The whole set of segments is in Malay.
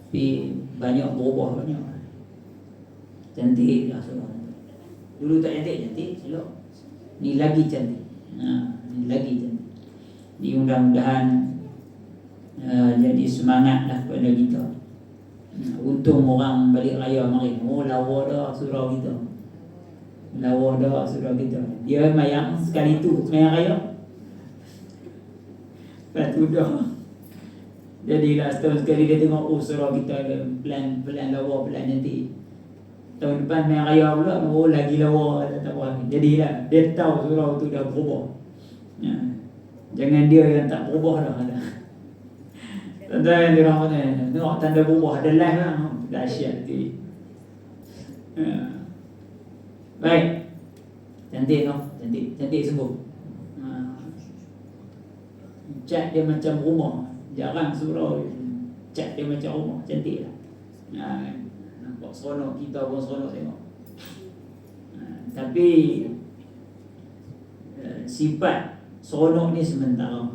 Tapi banyak berubah banyak. Cantik lah surau. Dulu tak cantik, elok. Ni lagi cantik. Ni lagi cantik. Ni mudah-mudahan jadi semangat lah kepada kita. Untung orang balik raya mari. Lawa dah surau kita. Lawa dah surau kita. Dia mayang sekali tu mayang raya. Lepas tu dah. Jadilah setahun sekali dia tengok surau kita ada pelan lawa, pelan cantik. Tahun depan mayang raya pula, lagi lawa tak apa. Jadilah dia tahu surau tu dah berubah. Jangan dia yang tak berubah dah. Tuan-tuan yang dirahmati, tengok tanda berubah ada live lah. Dahsyat tu. Baik. Cantik tau, cantik sungguh. Cat dia macam rumah. Jarang surau cat dia macam rumah, cantik lah. Nampak seronok, kita pun seronok tengok. Tapi sifat seronok ni sementara.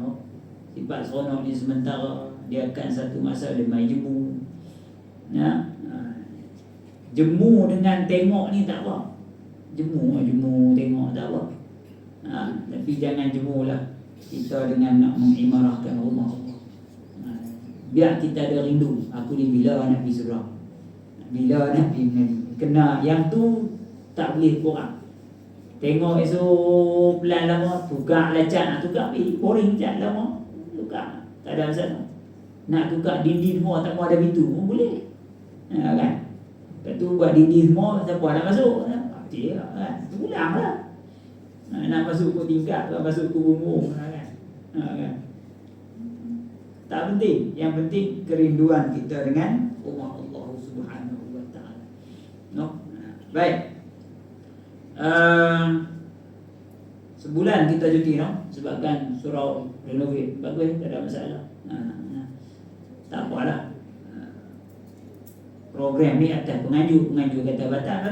Sifat seronok ni sementara. Dia akan satu masa dia main jemu. Jemu dengan tengok ni tak apa. Jemu tengok tak apa. Tapi jangan jemulah kita dengan nak mengimarahkan rumah Allah. Biar kita ada rindu. Aku ni bila nak pergi surau, bila nak pergi kena yang tu tak boleh kurang. Tengok esok pelan lama, tukar lah cat, nak tukar pergi boring cat lama, tukar, tak ada masalah. Nak tukar dinding semua, tak mau ada pintu pun boleh, kan? Lepas tu buat dinding semua, siapa nak masuk? Cik lah, kan? Pulang lah. Nak masuk ke tingkat, nak masuk ke bumbung, kan? Kan? Tak penting. Yang penting kerinduan kita dengan rumah Allah Subhanahu wa ta'ala. Baik. Sebulan kita cuti, sebabkan surau renovate. Bagus, tak ada masalah. Tak apalah. Program ni atas penganjur kata batal.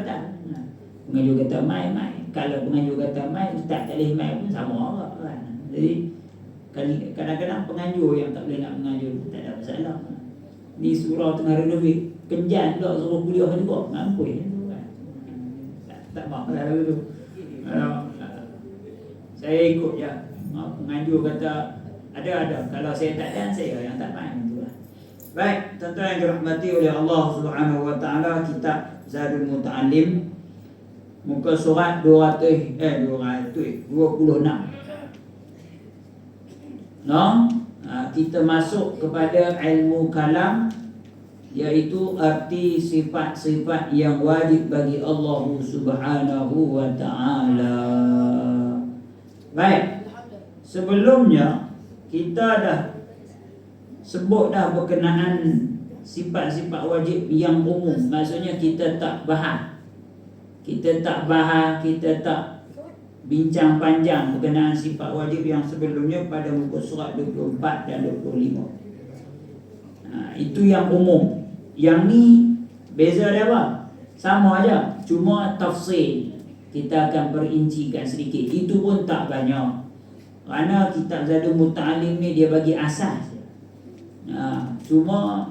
Penganjur kata mai. Kalau penganjur kata mai, ustaz tak boleh mai pun sama orang, kan? Jadi kadang-kadang penganjur yang tak boleh nak menganjur, tak ada masalah. Ni surau tengah renovate, kenjan pula suruh kuliah juga, ngampui kan? Tak mahu lah tu. Saya ikut je. Penganjur kata ada. Kalau saya tak ada, saya yang tak main. Baik, tuan-tuan yang dirahmati oleh Allah Subhanahu wa ta'ala, kitab Zadul Muta'allim, muka surat 226. Kita masuk kepada ilmu kalam, iaitu arti sifat-sifat yang wajib bagi Allah Subhanahu wa ta'ala. Baik, sebelumnya kita dah sebut dah berkenaan sifat-sifat wajib yang umum. Maksudnya kita tak bincang panjang berkenaan sifat wajib yang sebelumnya pada muka surat 24 dan 25. Itu yang umum. Yang ni beza dia apa? Sama aja, cuma tafsir kita akan perincikan sedikit. Itu pun tak banyak. Kerana kitab Zadul Muta'allim ni dia bagi asas. Cuma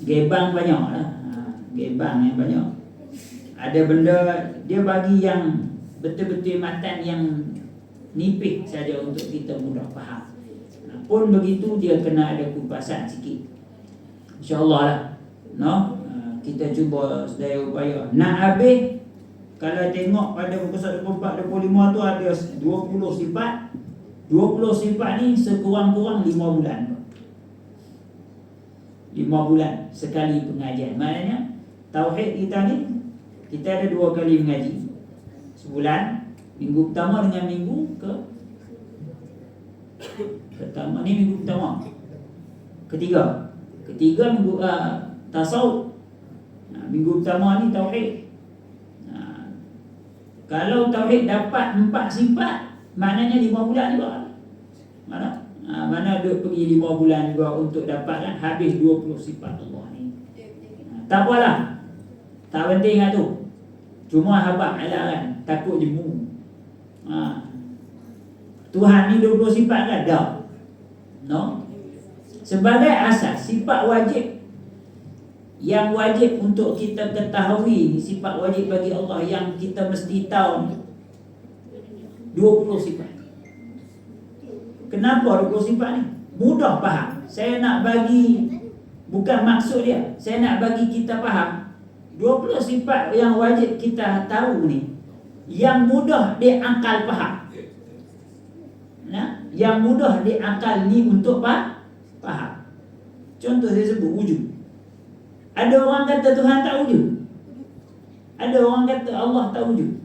gebang banyak lah. Gebang yang banyak. Ada benda dia bagi yang betul-betul matan yang nipis saja untuk kita mudah faham. Pun begitu dia kena ada kupasan sikit. InsyaAllah lah. Kita cuba sedaya upaya. Nak habis, kalau tengok pada muka surat 24, 25 tu ada 20 sifat. 20 sifat ni sekurang-kurang 5 bulan. 5 bulan sekali pengajian. Maknanya tauhid kita ni, kita ada 2 kali mengaji sebulan. Minggu pertama dengan minggu pertama ni minggu pertama. Ketiga minggu tasawuf. Minggu pertama ni tauhid. Kalau tauhid dapat 4 sifat, maknanya 5 bulan juga. Mana duk pergi 5 bulan juga untuk dapatkan habis 20 sifat Allah ni. Tak apalah, tak penting lah tu. Cuma habaq lah kan, takut jemu. Tuhan ni 20 sifat kan? Dah. Sebagai asas, sifat wajib Yang wajib untuk kita ketahui, sifat wajib bagi Allah yang kita mesti tahu ni 20 sifat. Kenapa 20 sifat ni? Mudah faham. Saya nak bagi, bukan maksud dia, saya nak bagi kita faham 20 sifat yang wajib kita tahu ni, yang mudah diakal faham. Nah, yang mudah diakal ni untuk faham. Contoh saya sebut wujud. Ada orang kata Tuhan tak wujud, ada orang kata Allah tak wujud.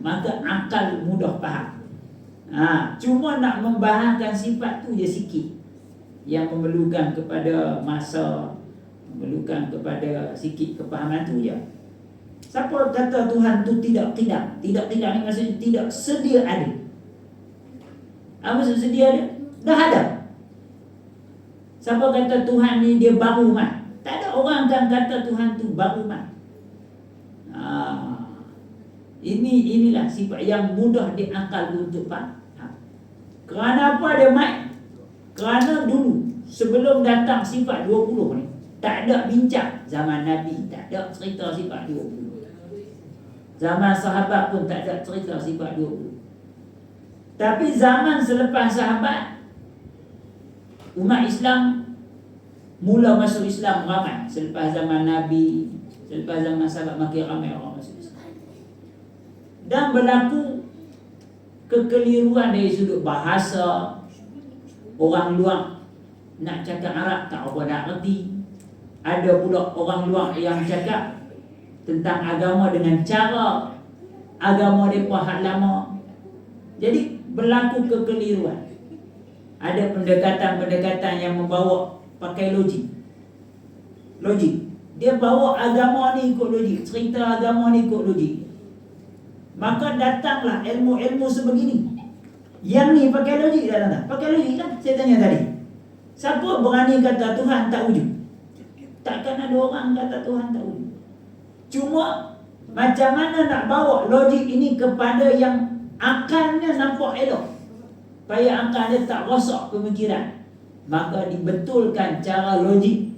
Maka akal mudah faham. Cuma nak membahaskan sifat tu je sikit, yang memerlukan kepada masa, memerlukan kepada sikit kepahaman tu je. Siapa kata Tuhan tu tidak ni maksudnya tidak sedia ada. Apa maksud sedia ada? Dah ada. Siapa kata Tuhan ni dia baru mat? Tak ada orang kan kata Tuhan tu baru mat. Inilah sifat yang mudah diakal untuk faham. Kerana apa dia mat? Kerana dulu sebelum datang sifat 20 ni, tak ada bincang. Zaman Nabi tak ada cerita sifat 20. Zaman sahabat pun tak ada cerita sifat 20. Tapi zaman selepas sahabat, umat Islam mula masuk Islam ramai. Selepas zaman Nabi, selepas zaman sahabat, makin ramai orang masuk Islam. Dan berlaku kekeliruan dari sudut bahasa. Orang luar nak cakap Arab tak apa nak reti. Ada pula orang luar yang cakap tentang agama dengan cara agama mereka hak lama. Jadi berlaku kekeliruan. Ada pendekatan-pendekatan yang membawa pakai logik. Dia bawa agama ni ikut logik, cerita agama ni ikut logik. Maka datanglah ilmu-ilmu sebegini. Yang ni pakai logik tak? Pakai logik kan? Saya tanya tadi, siapa berani kata Tuhan tak wujud? Takkan ada orang kata Tuhan tak wujud. Cuma macam mana nak bawa logik ini kepada yang akalnya nampak elok, supaya akal dia tak rosak pemikiran. Maka dibetulkan cara logik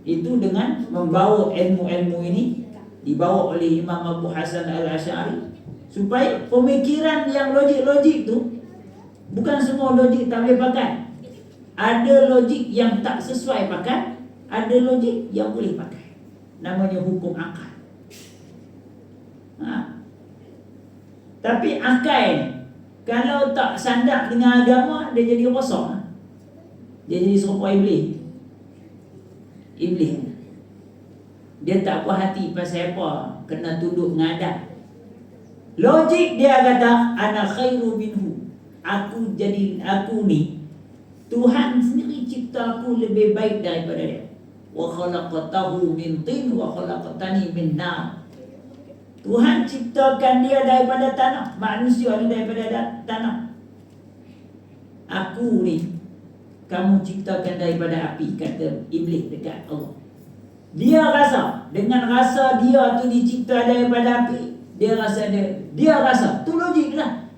itu dengan membawa ilmu-ilmu ini, dibawa oleh Imam Abu Hasan Al-Asy'ari, supaya pemikiran yang logik-logik tu, bukan semua logik tak boleh pakai. Ada logik yang tak sesuai pakai, ada logik yang boleh pakai. Namanya hukum akal. Tapi akal ni, kalau tak sandak dengan agama, dia jadi rosak. Dia jadi serupa iblis. Dia tak puas hati pasal apa? Kena tunduk ngadat. Logik dia kata ana khairu minhu. Aku ni, Tuhan sendiri cipta aku lebih baik daripada dia. Wa khalaqatahu min tin wa khalaqtani min nar. Tuhan ciptakan dia daripada tanah, manusia ni daripada tanah. Aku ni kamu ciptakan daripada api, kata iblis dekat Allah. Dia rasa, dengan rasa dia tu dicipta daripada api, dia rasa tu logik lah.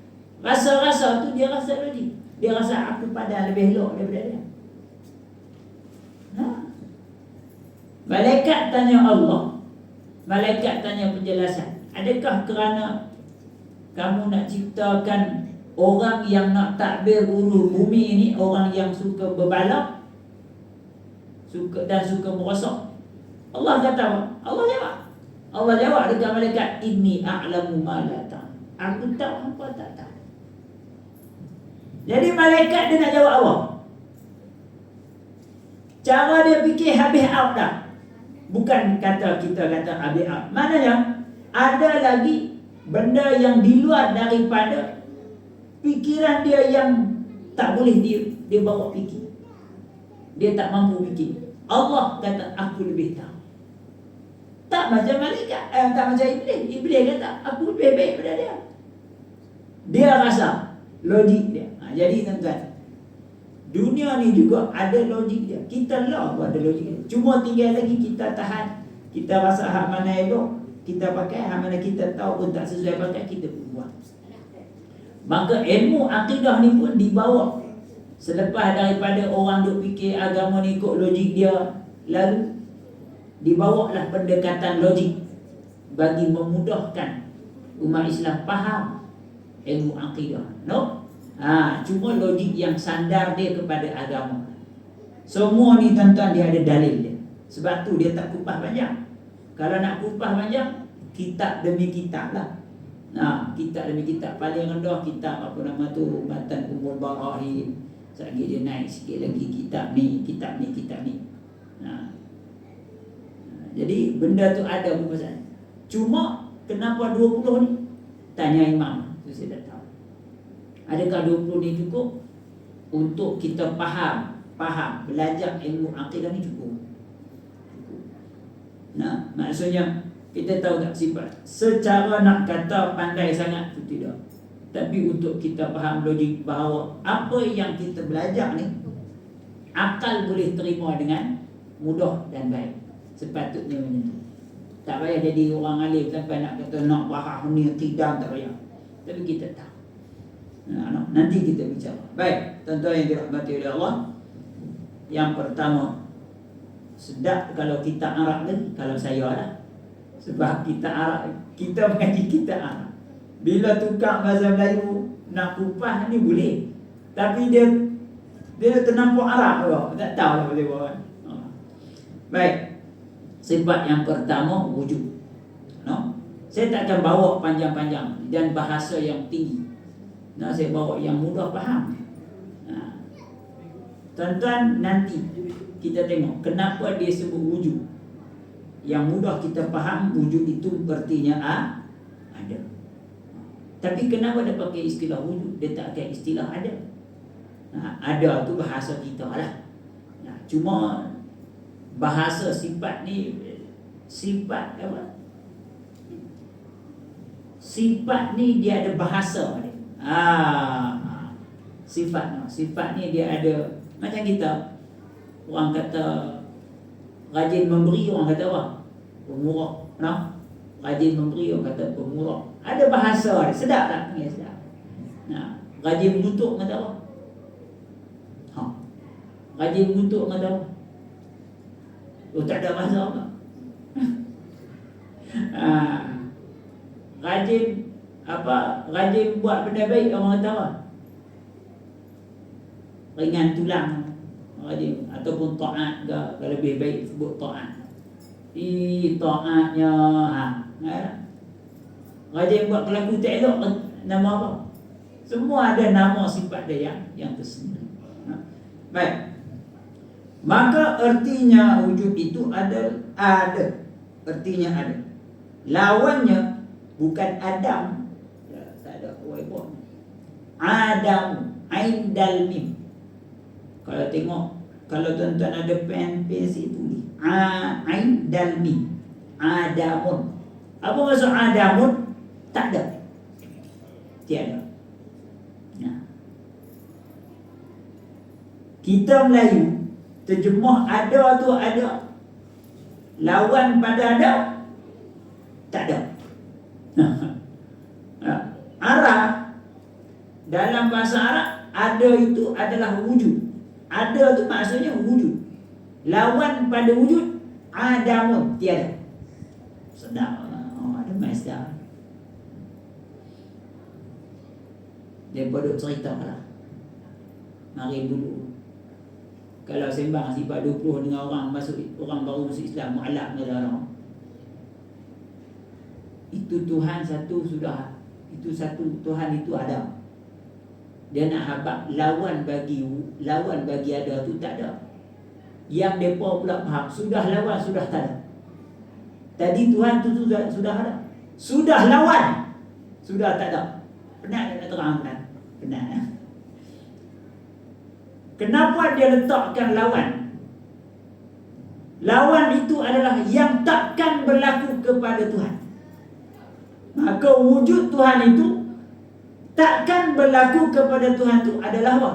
Rasa-rasa tu dia rasa logik. Dia rasa aku pada lebih elok daripada dia. Malaikat tanya Allah, malaikat tanya penjelasan, adakah kerana kamu nak ciptakan orang yang nak takbir ulu bumi ini, orang yang suka berbalak, suka merosak? Allah kata apa? Allah jawab dekat malaikat, inni a'lamu ma la ta'lam. Aku tahu apa tak tahu. Jadi malaikat dia nak jawab apa? Cara dia fikir habis out dah. Bukan kata kita kata habis out. Maknanya ada lagi benda yang di luar daripada fikiran dia yang tak boleh dia bawa fikir. Dia tak mampu fikir. Allah kata aku lebih tahu. Tak macam malaikat, tak macam iblis. Iblis kata aku lebih baik daripada dia. Dia rasa logik dia. Jadi tuan-tuan, dunia ni juga ada logik dia. Kita lah pun ada logik dia. Cuma tinggal lagi kita tahan. Kita rasa hak mana elok kita pakai, hak mana kita tahu pun tak sesuai pakai, kita pun buang. Maka ilmu akidah ni pun dibawa selepas daripada orang duk fikir agama ni ikut logik dia, lalu dibawalah pendekatan logik bagi memudahkan umat Islam faham ilmu akidah. No? Cuma logik yang sandar dia kepada agama. Semua ni tuan-tuan dia ada dalil dia. Sebab tu dia tak kupas panjang. Kalau nak kupas panjang, kitab demi kitab lah. Kitab demi kitab. Paling rendah kitab apa nama tu, Matan Ummul Barahin. Sekali dia naik sikit lagi kitab ni, kitab ni, kitab ni. Jadi benda tu ada pembahasan. Cuma kenapa 20 ni? Tanya imam. Itu saya tak tahu. Adakah 20 ni cukup untuk kita faham belajar ilmu akidah ni cukup? Maksudnya kita tahu tak sifat. Secara nak kata pandai sangat itu tidak. Tapi untuk kita faham logik bahawa apa yang kita belajar ni akal boleh terima dengan mudah dan baik. Sepatutnya macam tu. Tak payah jadi orang alim sampai nak kata nak faham ni tidak, tak payah. Tapi kita tahu. Nanti kita bicara. Baik, tuan-tuan yang dirahmati oleh Allah. Yang pertama, sedap kalau kita Arab ni, kalau saya lah. Sebab kita Arab, kita mengaji kita Arab. Bila tukar bahasa Melayu nak kupas ni boleh. Tapi dia ternampak Arab juga. Tak tahu lah boleh buat. Baik. Sifat yang pertama wujud. Saya tak akan bawa panjang-panjang dan bahasa yang tinggi. Saya bawa yang mudah faham. Tuan-tuan, nanti kita tengok kenapa dia sebut wujud. Yang mudah kita faham, wujud itu artinya ada. Tapi kenapa dia pakai istilah wujud? Dia tak pakai istilah ada. Ada tu bahasa kita lah. Cuma bahasa sifat ni, sifat apa? Sifat ni dia ada bahasa dia. Sifat ni dia ada. Macam kita, orang kata rajin memberi, orang kata apa? Pemurah. Rajin memberi, orang kata pemurah. Ada bahasa dia. Sedap tak? Ya, sedap. Rajin mengutuk, kata apa? Rajin mengutuk, kata apa? Tak ada bahasa apa? Rajin buat benda baik, orang kata apa? Ringan tulang. Rajin. Ataupun ta'at ke, kalau lebih baik sebut ta'at. Ta'atnya rajin buat kelaku tak elok, nama apa? Semua ada nama sifat dia yang tersendiri. Baik. Maka artinya wujud itu ada. Artinya ada. Lawannya bukan Adam. Tak ada wajib. Adam, Ain dal mim. Kalau tengok, kalau tuan-tuan ada pen, pensel tulis Ain dal mim. Adamun. Apa maksud Adamun? Tak ada. Tiada. Kita Melayu terjemah ada tu ada. Lawan pada ada tak ada. Arab, dalam bahasa Arab, ada itu adalah wujud. Ada tu maksudnya wujud. Lawan pada wujud, adamun, tiada. Sedap. Ada master. Dia bodoh cerita lah. Mari dulu. Kalau sembang sifat 20 dengan orang baru masuk Islam, mu'alak dengan orang. Itu Tuhan satu sudah. Itu satu Tuhan itu ada. Dia nak habaq lawan bagi ada tu tak ada. Yang depa pula faham sudah lawan sudah tak ada. Tadi Tuhan tu sudah ada. Sudah lawan sudah tak ada. Penat nak terangkan. Penat. Kenapa dia letakkan lawan? Lawan itu adalah yang takkan berlaku kepada Tuhan. Maka wujud Tuhan itu takkan berlaku kepada Tuhan itu adalah apa?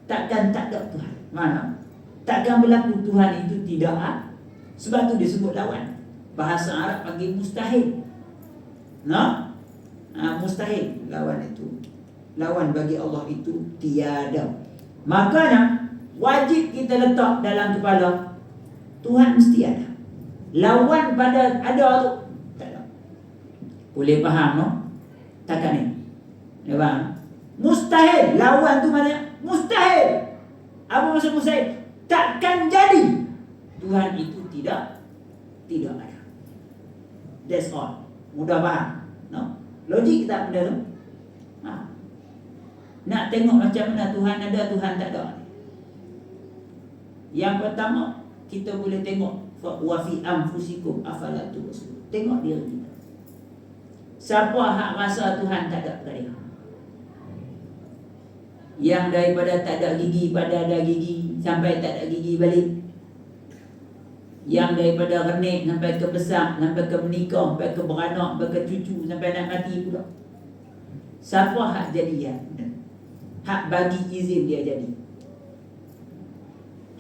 Takkan tak ada Tuhan. Mana? Takkan berlaku Tuhan itu tidak ada. Sebab tu dia sebut lawan. Bahasa Arab panggil mustahil. Mustahil lawan itu. Lawan bagi Allah itu tiada. Makanya wajib kita letak dalam kepala Tuhan mesti ada. Lawan pada ada tu tak ada. Boleh faham no? Takkan ni. Ya faham? Mustahil. Lawan tu mana? Mustahil. Apa maksud mustahil? Takkan jadi. Tuhan itu tidak ada. That's all. Mudah faham? No? Logik tak benda tu? Nak tengok macam mana Tuhan ada, Tuhan tak ada. Yang pertama, kita boleh tengok wa fi anfusikum afala tubsirun. Tengok diri kita. Siapa hak rasa Tuhan tak ada kat dia? Yang daripada tak ada gigi pada ada gigi sampai tak ada gigi balik. Yang daripada renik sampai ke besar, sampai ke menikah, sampai ke beranak, sampai ke cucu, sampai nak mati pula. Siapa hak jadi yang? Hak bagi izin dia jadi.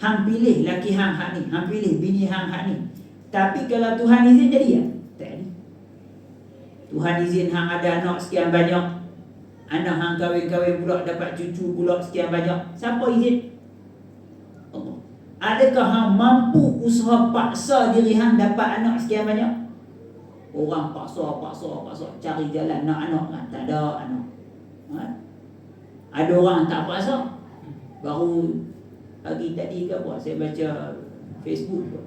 Hang pilih laki hak ni, hang pilih bini hak ni. Tapi kalau Tuhan izin jadi ya? Tak jadi. Tuhan izin hang ada anak sekian banyak. Anak hang kahwin-kahwin pula dapat cucu pula sekian banyak. Siapa izin? Allah. Adakah hang mampu usaha paksa diri hang dapat anak sekian banyak? Orang paksa cari jalan nak anak kan? Tak ada anak. Ada orang tak paksa. Baru pagi tadi ke apa, saya baca Facebook tu.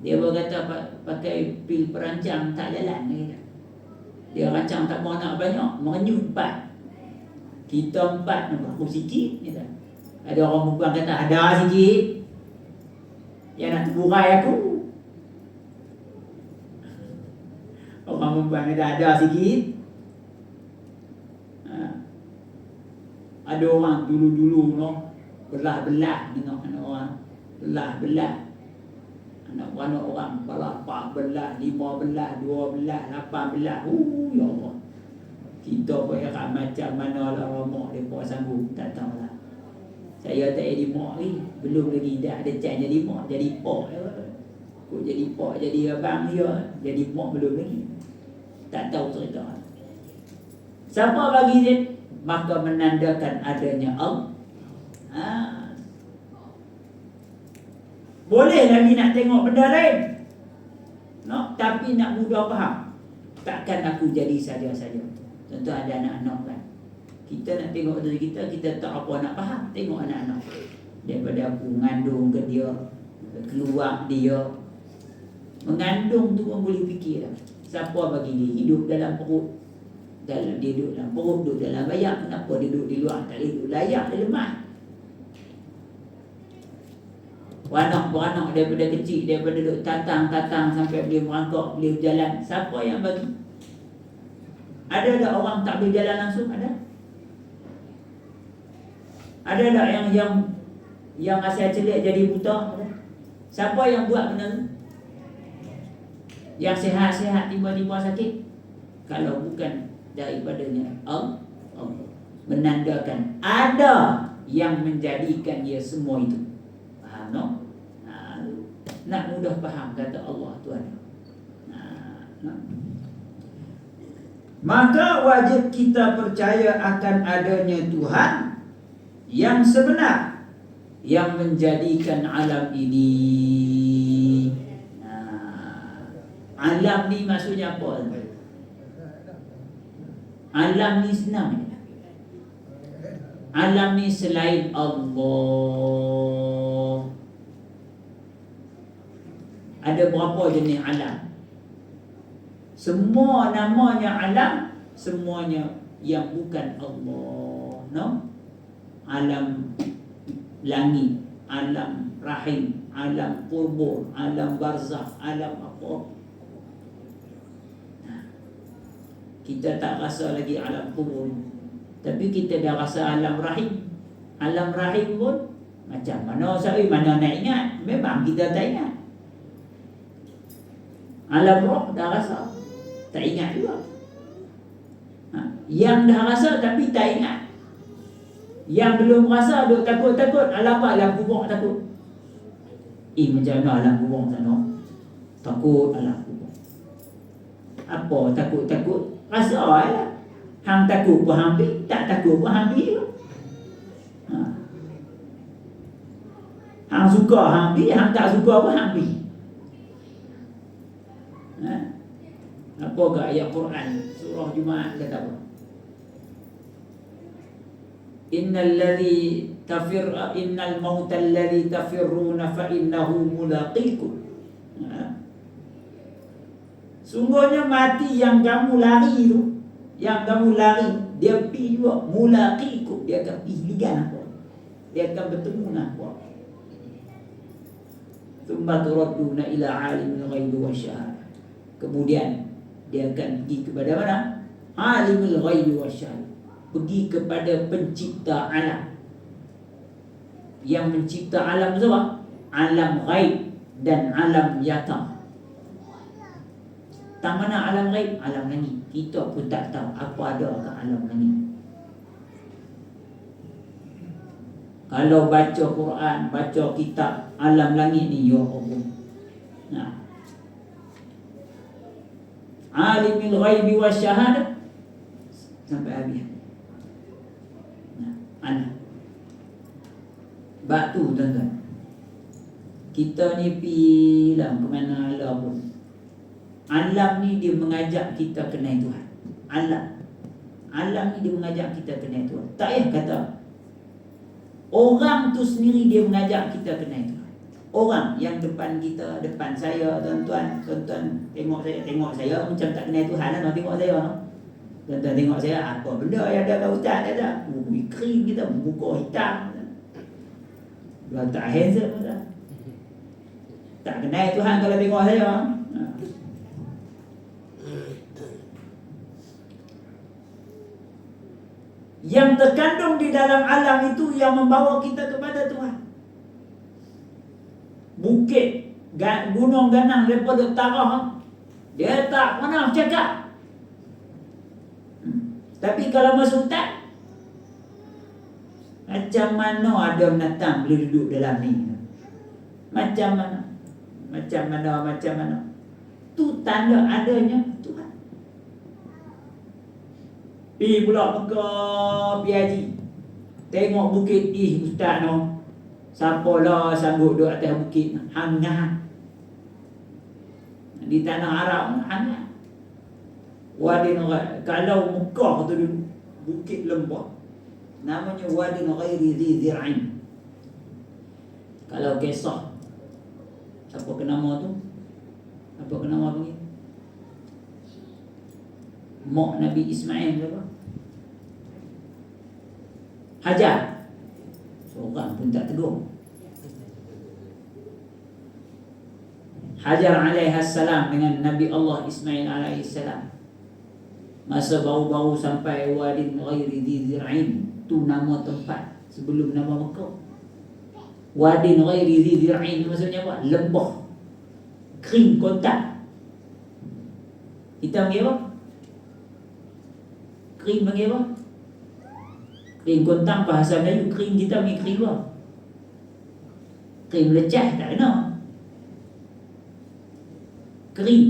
Dia berkata pakai pil perancang tak jalan ni. Dia rancang tak mau anak banyak, merenyut 4. Kita 4 nak aku sikit ni tak. Ada orang perempuan kata ada sikit. Yang nak terburai aku. Orang perempuan kata ada sikit. Ada orang dulu-dulu no, belah-belah tengok anak orang. Belah-belah. Anak-anak orang kepala 4 belah, 5 belah, 2 belah, 8 belah. Ya Allah. Kita pun heran macam mana lah mak mereka sanggup. Tak tahulah. Saya tak jadi mak ni. Belum lagi dah ada chance jadi mak. Jadi pak. Kok jadi pak, jadi abang dia. Jadi mak belum lagi. Tak tahu cerita. Siapa bagi izin? Maka menandakan adanya Allah. Boleh lagi nak tengok benda lain, no? Tapi nak mudah faham. Takkan aku jadi saja-saja. Contoh ada anak-anak kan, kita nak tengok diri kita, kita tak apa nak faham. Tengok anak-anak. Daripada aku mengandung ke dia, keluar dia. Mengandung tu pun boleh fikir lah. Siapa bagi dia hidup dalam perut? Dalam dia duduk dalam perut, duduk dalam bayak. Kenapa dia duduk di luar? Tak boleh duduk layak, dia lemah. Beranak daripada kecil, daripada duduk tatang sampai boleh merangkak, boleh berjalan. Siapa yang bagi? Ada tak orang tak boleh jalan langsung? Ada? Ada tak yang asal celik jadi buta? Ada? Siapa yang buat benda tu? Yang sihat-sihat tiba-tiba sakit? Kalau bukan daripadanya Allah menandakan ada yang menjadikan dia semua itu. Faham no? Nak mudah faham kata Allah tu ada. Maka wajib kita percaya akan adanya Tuhan yang sebenar yang menjadikan alam ini. Alam ni maksudnya apa? Alam ni senang. Alam ni selain Allah. Ada berapa jenis alam? Semua namanya alam, semuanya yang bukan Allah. No? Alam langit, alam rahim, alam kubur, alam barzakh, alam apa? Kita tak rasa lagi alam kubur, tapi kita dah rasa alam rahim. Alam rahim pun macam mana saya mana nak ingat? Memang kita tak ingat. Alam roh dah rasa, tak ingat juga. Yang dah rasa tapi tak ingat. Yang belum rasa duk takut-takut. Alam apa? Alam kubur takut. Macam mana alam kubur sana? Takut alam kubur. Apa takut-takut? Rasa lah. Hang takut pun hampir, tak takut pun hampir. Hang suka hang bi, hang tak suka pun hang bi. Apa ke ayat Quran surah Jumaat kata apa? Innal mauta alladhi tafirruna fa innahu mulaqikum. Sungguhnya mati yang kamu lari itu, yang kamu lari, dia pergi juga mulaqikum, dia akan pergi dengan apa? Dia akan bertemu dengan apa? Tsumma turadduna ila alimil ghaibi wasyahadah. Kemudian dia akan pergi kepada mana? Alimul ghaibi wasyahadah. Pergi kepada pencipta alam. Yang mencipta alam itu apa? Alam ghaib dan alam nyata. Tak mana alam ghaib? Alam langit. Kita pun tak tahu apa ada ke alam langit. Kalau baca Quran, baca kitab alam langit ni, ya Allah. Nah. Alimul ghaibi wasyahadah sampai habis. Anak bab tu tuan-tuan, kita ni pergi lah ke mana lah pun, alam ni dia mengajak kita kenal Tuhan. Alam ni dia mengajak kita kenal Tuhan. Tak payah kata orang tu sendiri dia mengajak kita kenal Tuhan. Orang yang depan kita, depan saya, tuan-tuan tengok saya macam tak kenal Tuhan lah. Tengok saya no? Tuan-tuan tengok saya, apa benda yang ada kat ustaz ada? Kering kita, muka hitam. Dia tak handsome dah. Tak kenal Tuhan kalau tengok saya. Yang terkandung di dalam alam itu yang membawa kita kepada Tuhan. Bukit, gunung ganang daripada tarah, dia tak pernah cakap. Tapi kalau masuk hutan, macam mana ada binatang boleh duduk dalam ni? Macam mana? Tu tanda adanya Tuhan. Pergi pula Mekah, pergi haji. Tengok bukit, ustaz no. Siapalah sanggup duduk atas bukit, hangat. Di tanah Arab hangat. Wadin, kalau Mekah tu bukit lembah, namanya wadin ghairi dhi zir'in. Kalau kisah siapa ke nama tu? Apa ke nama panggil? Mak Nabi Ismail ke apa? Hajar. Seorang pun tak tegur. Hajar alaihissalam dengan Nabi Allah Ismail alaihissalam. Masa baru-baru sampai wadin ghairi dhi zir'in, tu nama tempat sebelum nama Mekah. Wadin ghairi dhi zir'in maksudnya apa? Lembah kering kontak. Kita panggil apa? Kering panggil apa? Kering kontak bahasa Melayu. Kering kita panggil kering apa? Kering lecah tak kena. Kering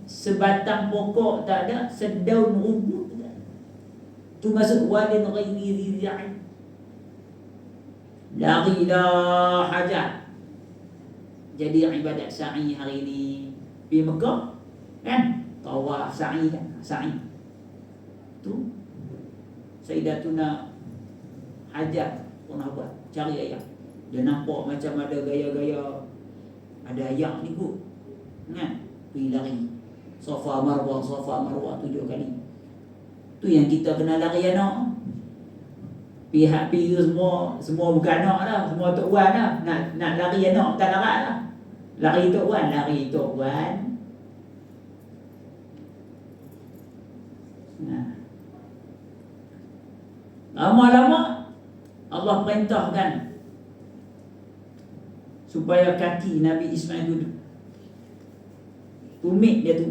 sebatang pokok tak ada, sedaun rumput tak ada. Tu masuk wadin ghairi dhi zir'in. Larilah Hajar. Jadi ibadat sa'i hari ni pergi Mekah kan, tawaf sa'i kan, sa'i tu Sayyidatuna Hajar pernah buat, cari ayat. Dia nampak macam ada gaya-gaya, ada ayat ni kot kan, pergi lari Safa Marwah 7 kali. Tu yang kita kena lari anak. Pihak tu semua bukan anak dah, semua tok wan dah. Nak lari anak tak larat dah. Lari tok wan. Nah. Lama-lama Allah perintahkan supaya kaki Nabi Ismail duduk. Tumit dia tu.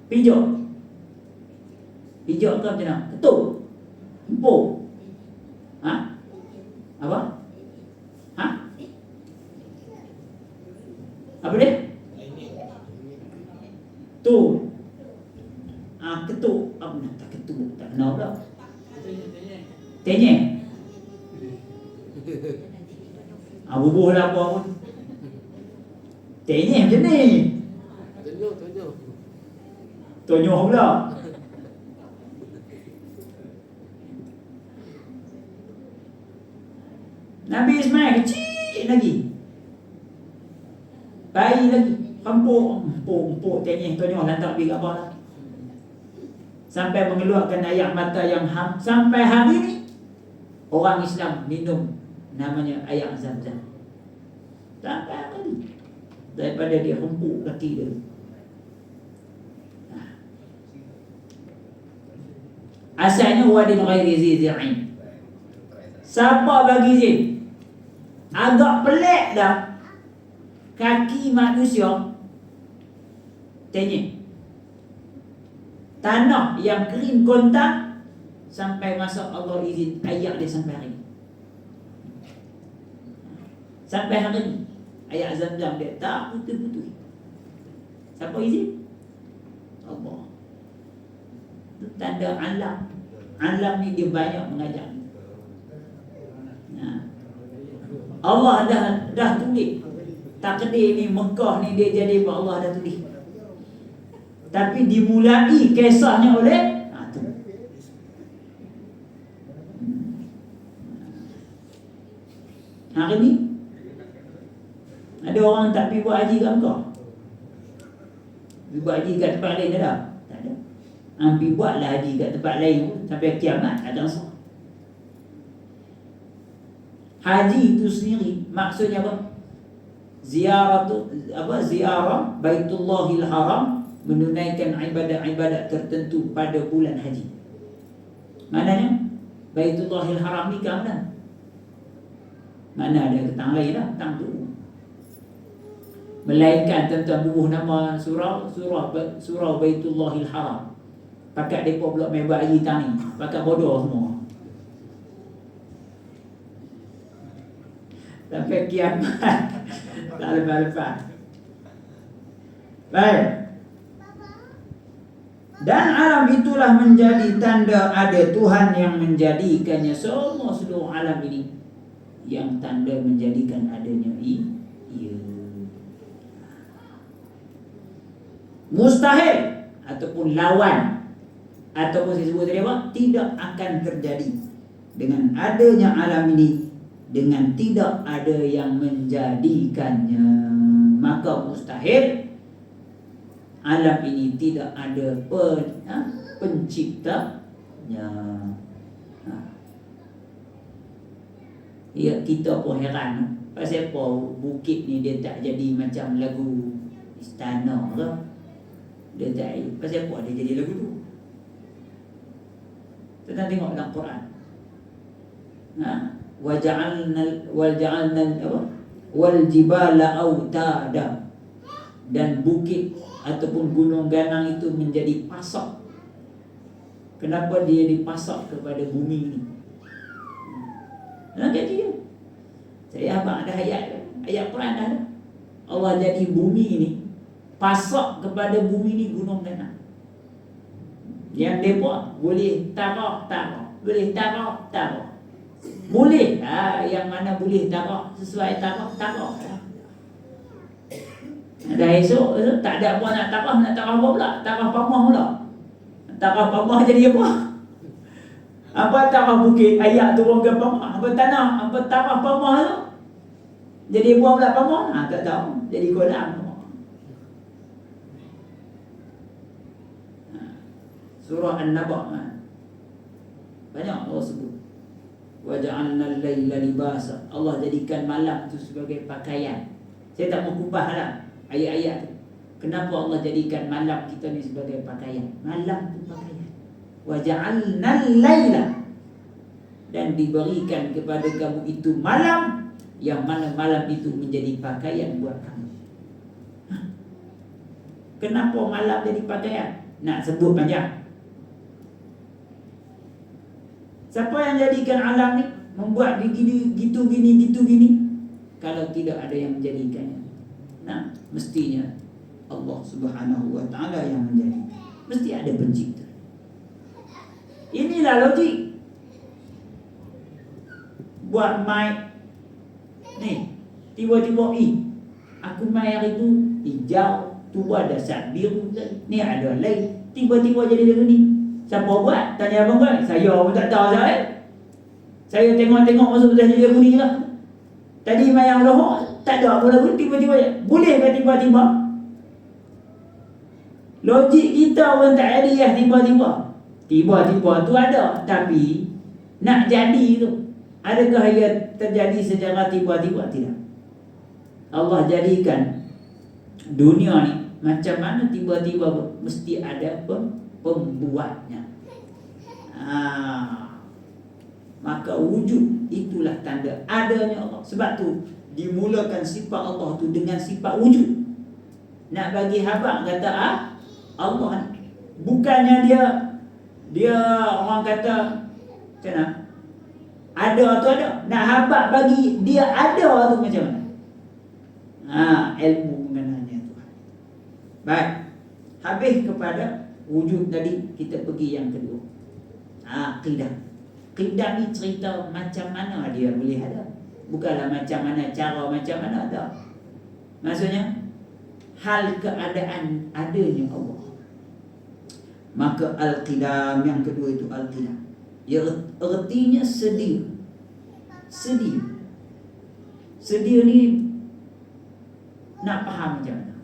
Pijak ke macam mana? Ketuk. Empuk. Apa? Apa dia? Tu. Ketuk. Apa nak tak ketuk? Tak kenal dah. Tenyek. suruh lah apa pun. Tengok macam ni. Tonyoh pula. Nabi Ismail kecil lagi, bayi lagi, empuk tonyoh lantak pergi kat bawah. Sampai mengeluarkan air mata yang sampai hari ni orang Islam minum namanya air Zam-Zam. Sampai hari ni, daripada dia empuk kaki dia. Asalnya wadin ghairi zi'in. Siapa bagi izin? Agak pelik dah. Kaki manusia tenyek. Tanah yang kering kontak sampai masa Allah izin ayak dia sampai hari ni. Sampai hari ni ayak Zam-Zam dia tak putus-putus. Siapa izin? Allah. Itu tanda alam. Alam ni dia banyak mengajar. Allah dah tulis takdir ni Mekah ni dia jadi apa, Allah dah tulis. Tapi dimulai kisahnya oleh tu. Hari ni ada orang tak pergi buat haji kat Mekah. Pergi buat haji kat tempat lain ada? Tak ada. Pergi buatlah haji kat tempat lain sampai kiamat ada masalah. Haji itu sendiri maksudnya apa? Ziarah Baitullahil Haram, menunaikan ibadat-ibadat tertentu pada bulan haji. Maknanya Baitullahil Haram ni kat mana? Mana ada ketang lain lah, ketang tu. Melainkan tentang bubuh nama surau Baitullahil Haram. Pakat depa pula main buat haji tang ni, pakat bodoh semua. Sampai kiamat tak lepas-lepas. Baik. Dan alam itulah menjadi tanda ada Tuhan yang menjadikannya semua seluruh alam ini, yang tanda menjadikan adanya ia. Mustahil ataupun lawan ataupun saya sebut tadi apa? Tidak akan terjadi dengan adanya alam ini dengan tidak ada yang menjadikannya. Maka mustahil alam ini tidak ada penciptanya. Ya, kita pun heran pasal apa bukit ni dia tak jadi macam lagu istana ke? Dia tak, pasal apa dia jadi lagu tu? Kita tengok dalam Quran. Waja'alna wal jibala autada, dan bukit ataupun gunung ganang itu menjadi pasak. Kenapa dia dipasak kepada bumi ini? Nak kaji dia. Saya abang ada ayat Quran ada. Allah jadi bumi ini pasak kepada bumi ini gunung ganang. Yang depa boleh tarak, boleh tarak. Boleh, yang mana boleh tarak sesuai tarak. Dah esok tak ada apa nak tarak apa pula? Tarak pamah pula. Tarak pamah jadi apa? Apa tarak bukit ayak turun ke pamah? Apa tanah? Apa tarak pamah tu? Jadi buah pula pamah? Tak tahu. Jadi kolam. Surah An-Naba banyak Allah sebut. Waja'alna al-laila libasa. Allah jadikan malam itu sebagai pakaian. Saya tak mau kupas lah ayat-ayat tu. Kenapa Allah jadikan malam kita ni sebagai pakaian? Malam tu pakaian. Waja'alna al-laila, dan diberikan kepada kamu itu malam, yang mana malam itu menjadi pakaian buat kamu. Kenapa malam jadi pakaian? Nak sebut panjang. Siapa yang jadikan alam ni, membuat gitu gini? Kalau tidak ada yang menjadikannya. Nah, mestinya Allah Subhanahu wa taala yang menjadi. Mesti ada pencipta. Inilah logik. Buat mic ni, Tiba-tiba, aku main hari tu hijau, tu ada sat biru, ni ada lain. Tiba-tiba jadi lagu ni. Siapa buat? Tanya abang buat. Saya pun tak tahu saya. Saya tengok-tengok masuk dah jadi lagu ni lah. Tadi main yang lohok, tak ada apa lagu, tiba-tiba boleh ke tiba-tiba? Logik kita pun tak ada ya tiba-tiba. Tiba-tiba tu ada, tapi nak jadi tu, adakah ia terjadi secara tiba-tiba? Tidak. Allah jadikan dunia ni macam mana tiba-tiba mesti ada pembuatnya. Maka wujud itulah tanda adanya Allah. Sebab tu dimulakan sifat Allah tu dengan sifat wujud. Nak bagi habaq kata Allah ni bukannya dia orang kata macam mana? Ada tu ada. Nak habaq bagi dia ada tu macam mana? Ilmu mengenalnya Tuhan. Baik. Habis kepada wujud tadi, kita pergi yang kedua. Aqidah. Aqidah ni cerita macam mana dia boleh ada. Bukanlah macam mana cara, macam mana tak. Maksudnya hal keadaan adanya Allah. Maka al-qidam yang kedua itu al-qidam. Ya, artinya sedia. Sedia. Sedia ni nak faham macam mana?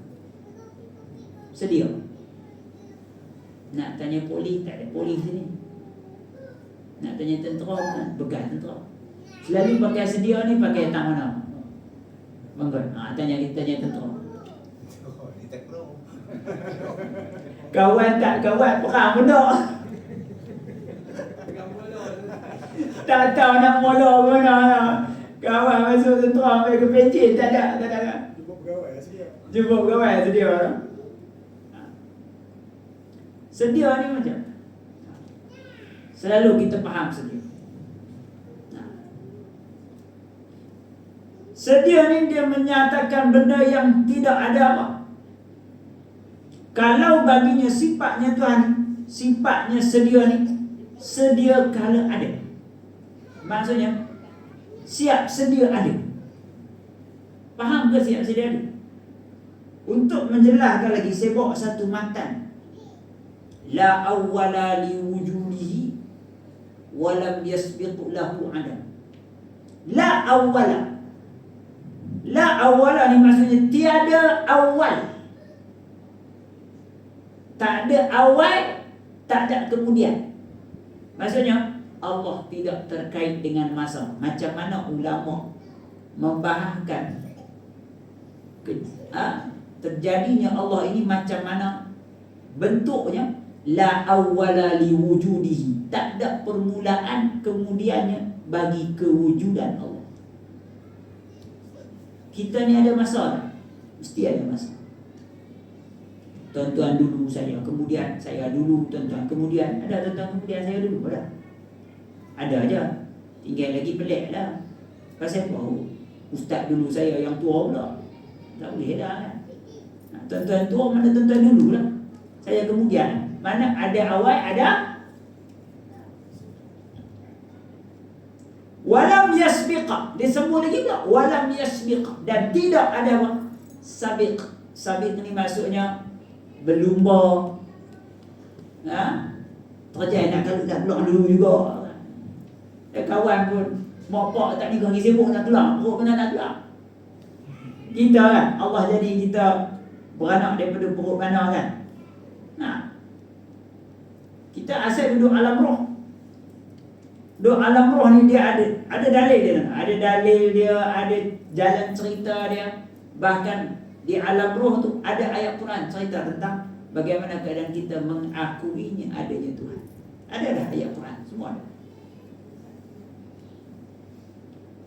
Sedia. Nak tanya polis, tak ada polis sini. Nak tanya tentera, bekas tentera. Selalu pakai sedia ni pakai tak mana? Bangga. Tanya tentera. Kawan tak kawan, perang benda. Tak tahu nak mula mana. Kawan masuk tentera, ambil ke pencet, tak ada. Jumpa pegawai sedia. Sedia ni macam selalu kita faham sedia. Sedia ni dia menyatakan benda yang tidak ada apa. Kalau baginya sifatnya Tuhan, sifatnya sedia ni, sedia kala ada. Maksudnya siap sedia ada. Faham ke siap sedia ada? Untuk menjelaskan lagi, saya bawa satu matan. La awwala li wujudihi wa lam yasbiq lahu adam. La awwala. La awwala ni maksudnya tiada awal. Tak ada awal, tak ada kemudian. Maksudnya Allah tidak terkait dengan masa. Macam mana ulama membahaskan terjadinya Allah ini macam mana bentuknya. La awwala li wujudihi. Tak ada permulaan kemudiannya bagi kewujudan Allah. Kita ni ada masa tak? Mesti ada masa. Tuan-tuan dulu saya, kemudian saya dulu tuan-tuan, kemudian ada tuan-tuan, kemudian saya dulu. Ada aja. Tinggal lagi pelik lah. Pasal apa? Ustaz dulu saya yang tua pula. Tak boleh dah kan. Tuan-tuan tua mana tuan-tuan dulu lah. Saya kemudian. Mana ada awal, ada walam yasbiqa. Dia sambung lagi tak? Walam yasbiqa. Dan tidak ada apa? Sabiq. Sabiq ni maksudnya berlumba. Terjaya nak kalau dah keluar dulu juga. Kawan pun mopak tak nikah lagi sibuk nak keluar. Perut kena nak keluar. Kita kan, Allah jadi kita beranak daripada perut mana kan. Kita asal duduk alam roh. Duduk alam roh ni dia ada dalil dia. Ada dalil dia, ada jalan cerita dia. Bahkan di alam roh tu ada ayat Quran cerita tentang bagaimana keadaan kita mengakuinya adanya Tuhan. Ada dah ayat Quran, semua ada.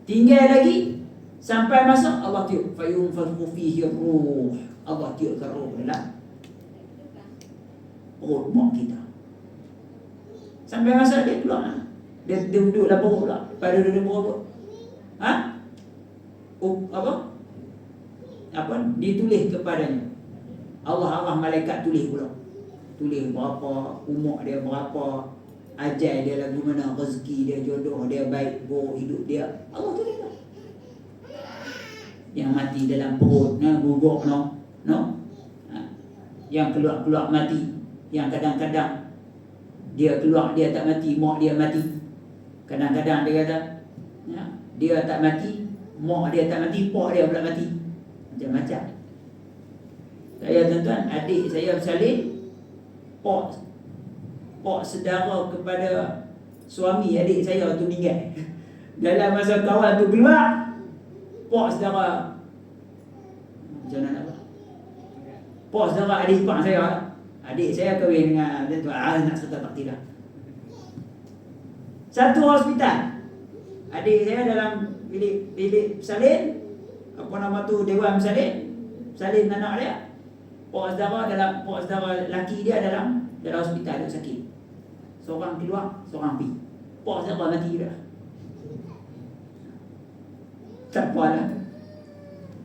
Tinggal lagi sampai masa Allah tiup fayunfakhu fihi ruh. Allah tiupkan roh dalam perut mak kita. Sampai masa dia keluar. Dia duduk dalam perut pula. Pada duduk perut. Apa? Ditulis kepadanya. Allah malaikat tulis pula. Tulis berapa umur dia, berapa ajal dia, lagu mana, rezeki dia, jodoh dia, baik buruk hidup dia. Allah tulis lah. yang mati dalam perut, gugur yang keluar mati, yang kadang-kadang dia keluar dia tak mati, mak dia mati. Kadang-kadang dia kata dia tak mati, mak dia tak mati, pak dia pula mati. Macam-macam. Saya tuan-tuan, adik saya bersalin, pak saudara kepada suami adik saya tu meninggal. Dalam masa kawan tu keluar, pak saudara macam mana nak buat? Pak saudara adik ipar saya, adik saya kahwin dengan dia tu, nak serta tak tidak. Satu hospital, adik saya dalam bilik salin, apa nama tu, dewan salin anak dia. Pak saudara lelaki dia dalam hospital duk sakit. Seorang keluar, seorang pergi. Pak saudara mati dah. Tak apalah.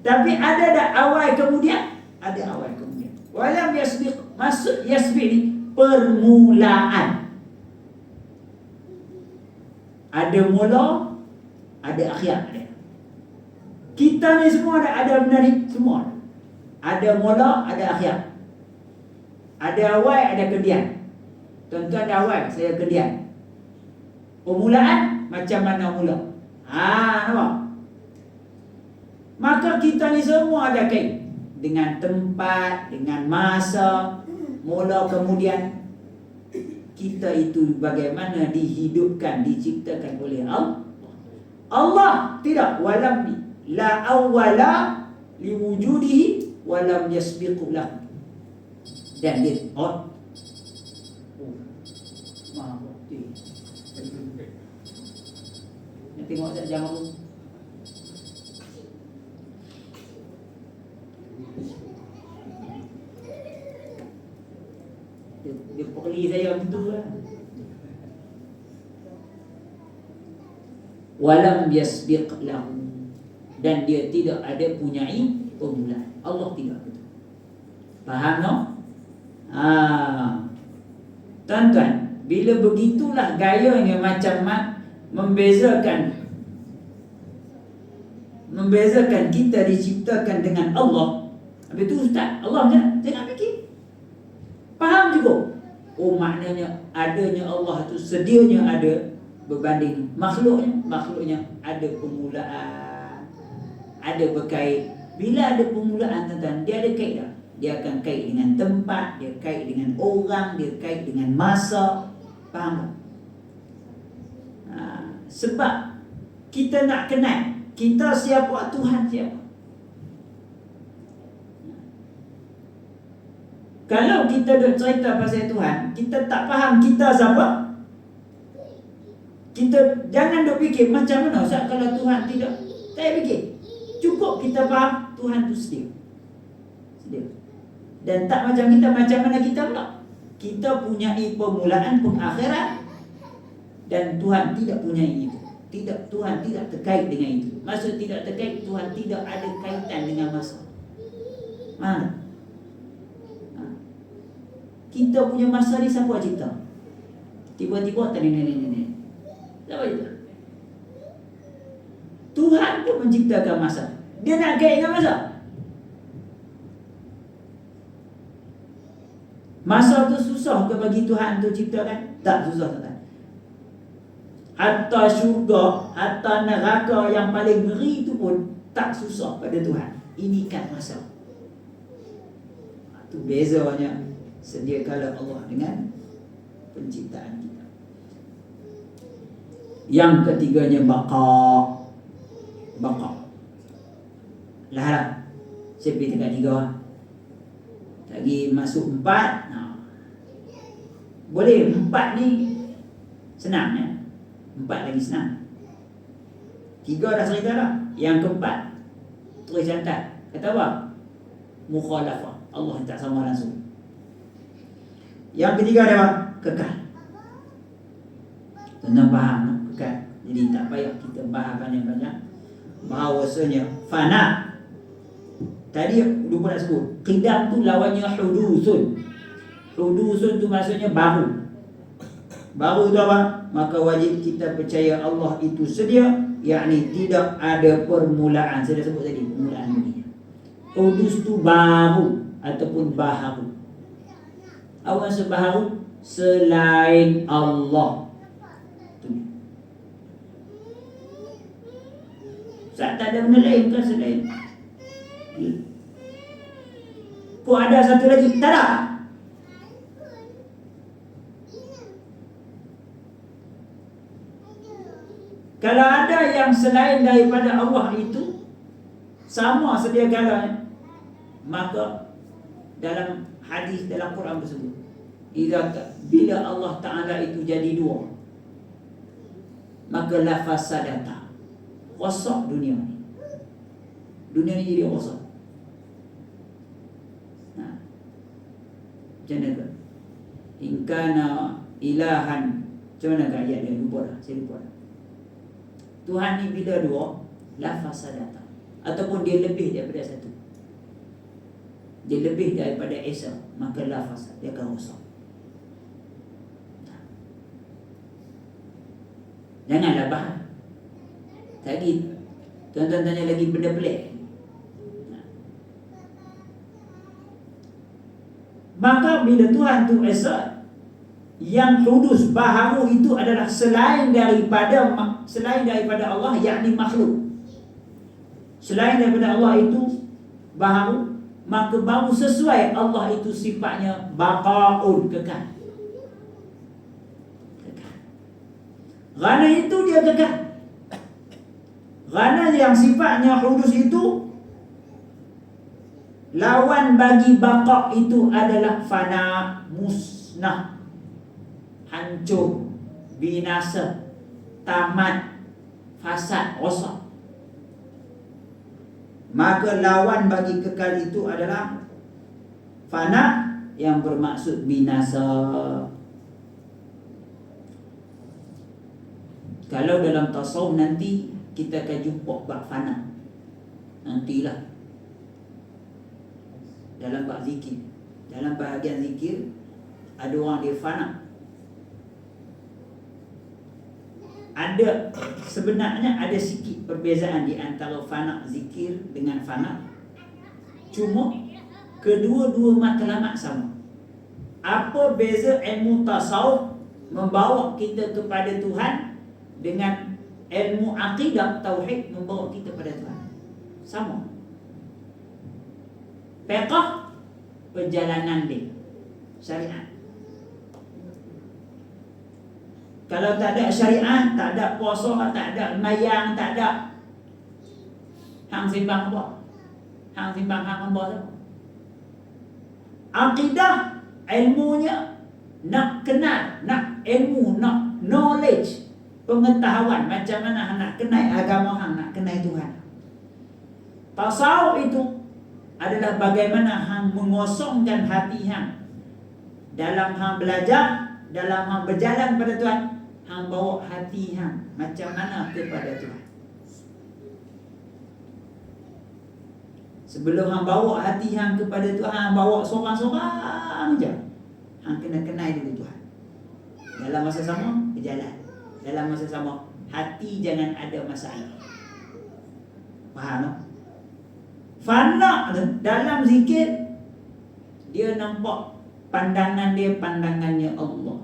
Tapi ada dah awal kemudian. Ada awal kemudian. Walam yasbiq, maksud yasbiq ni permulaan. Ada mula, ada akhir dia. Kita ni semua ada benda ni, semua. Ada mula, ada akhir. Ada awal, ada kemudian. Tuan-tuan ada awal, saya kemudian. Permulaan macam mana mula? Nampak? Maka kita ni semua ada kait dengan tempat, dengan masa, mula kemudian. Kita itu bagaimana dihidupkan, diciptakan oleh Allah. Allah tidak, walam la awwala liwujudihi walam yasbiqu lahu. Dan dia tengok tak jam aku. Dia perli saya betul lah. Walam yasbiq lahu, dan dia tidak ada punyai permulaan. Allah tidak betul. Faham no? Tuan-tuan, bila begitulah gayanya macam membezakan kita diciptakan dengan Allah. Habis tu ustaz, Allah macam mana? Jangan fikir. Faham juga. Maknanya adanya Allah tu sedianya ada berbanding makhluknya ada permulaan, ada berkait. Bila ada permulaan tuan-tuan, dia ada kait dah. Dia akan kait dengan tempat, dia kait dengan orang, dia kait dengan masa. Faham tak? Sebab kita nak kenal kita siapa, Tuhan siapa. Kalau kita duk cerita pasal Tuhan, kita tak faham kita siapa. Kita jangan duk fikir macam mana Ustaz kalau Tuhan tidak. Tak fikir. Cukup kita faham Tuhan tu sedia. Dan tak macam kita, macam mana kita pula. Kita punyai permulaan, pengakhiran, dan Tuhan tidak punyai itu. Tuhan tidak terkait dengan itu. Maksud tidak terkait, Tuhan tidak ada kaitan dengan masa. Mana? Kita punya masa ni siapa cipta? Tiba-tiba tak ni. Siapa cipta? Tuhan pun menciptakan masa. Dia nak kait dengan masa. Masa tu susah ke bagi Tuhan tu ciptakan? Tak susah tak. Hatta syurga, hatta neraka yang paling ngeri itu pun tak susah pada Tuhan. Ini kan masa. Itu bezanya sedia kala Allah dengan penciptaan kita. Yang ketiganya baqa. Lah. Saya pergi tingkat 3. Lagi masuk 4. Boleh 4 ni senang ya. 4 lagi senang. 3 dah cerita dah. Yang keempat tulis catat. Kata apa? Mukhalafah. Allah tak sama langsung. Yang ketiga dia apa? Kekal. Tuan-tuan faham no? Kekal. Jadi tak payah kita bahas banyak-banyak. Bahawasanya fana. Tadi lupa nak sebut. Qidam tu lawannya hudusun. Hudusun tu maksudnya baru. Baru tu apa? Maka wajib kita percaya Allah itu sedia, yakni tidak ada permulaan. Saya dah sebut tadi permulaan. Hudus tu baru ataupun baharu. Apa maksud baharu? Selain Allah. Tak ada benda lain kan selain. Kok ada satu lagi? Tak ada. Kalau ada yang selain daripada Allah itu sama sedia kala, maka dalam hadis dalam Quran tersebut, bila Allah Ta'ala itu jadi dua, maka la fasadata, rosak dunia ni. Dunia ni jadi rosak. Macam mana ke? In kana ilahan. Macam mana ke ayat dia? Lupa dah, saya lupa dah. Tuhan ni bila dua, la fasadata, ataupun dia lebih daripada satu, dia lebih daripada Esa, maka la fasad, dia akan rosak. Janganlah bahas. Tadi tuan-tuan tanya lagi benda pelik. Maka bila Tuhan tu Esa, yang hudus baharu itu adalah selain daripada Allah, yakni makhluk. Selain daripada Allah itu baharu, maka baru sesuai Allah itu sifatnya baqaun, kekal. Kerana itu dia kekal. Kerana yang sifatnya hudus itu, lawan bagi baqa itu adalah fana, musnah, hancur, binasa, tamat, fasad, rosak. Maka lawan bagi kekal itu adalah fana, yang bermaksud binasa. Kalau dalam tasawuf nanti kita akan jumpa bab fana. Nantilah dalam bab zikir, dalam bahagian zikir, ada orang dia fana. Ada, sebenarnya ada sikit perbezaan di antara fana zikir dengan fana. Cuma kedua-dua matlamat sama. Apa beza ilmu tasawuf membawa kita kepada Tuhan dengan ilmu akidah tauhid membawa kita kepada Tuhan? Sama. Fiqh, perjalanan dia, syariat. Kalau tak ada syariat, tak ada puasa, tak ada mayang, tak ada, hang simbang apa? Hang simbang hang apa tu? Akidah, ilmunya nak kenal, nak ilmu, nak knowledge, pengetahuan macam mana hang nak kenal agama hang, nak kenal Tuhan. Tasawuf itu adalah bagaimana hang mengosongkan hati hang dalam hang belajar, dalam hang berjalan pada Tuhan. Hang bawa hati hang macam mana kepada Tuhan. Sebelum hang bawa hati hang kepada Tuhan, hang bawa sorang-sorang je. Hang kena kenal dulu Tuhan. Dalam masa sama berjalan, dalam masa sama hati jangan ada masalah. Faham tak? Fana dalam zikir, dia nampak pandangan dia pandangannya Allah,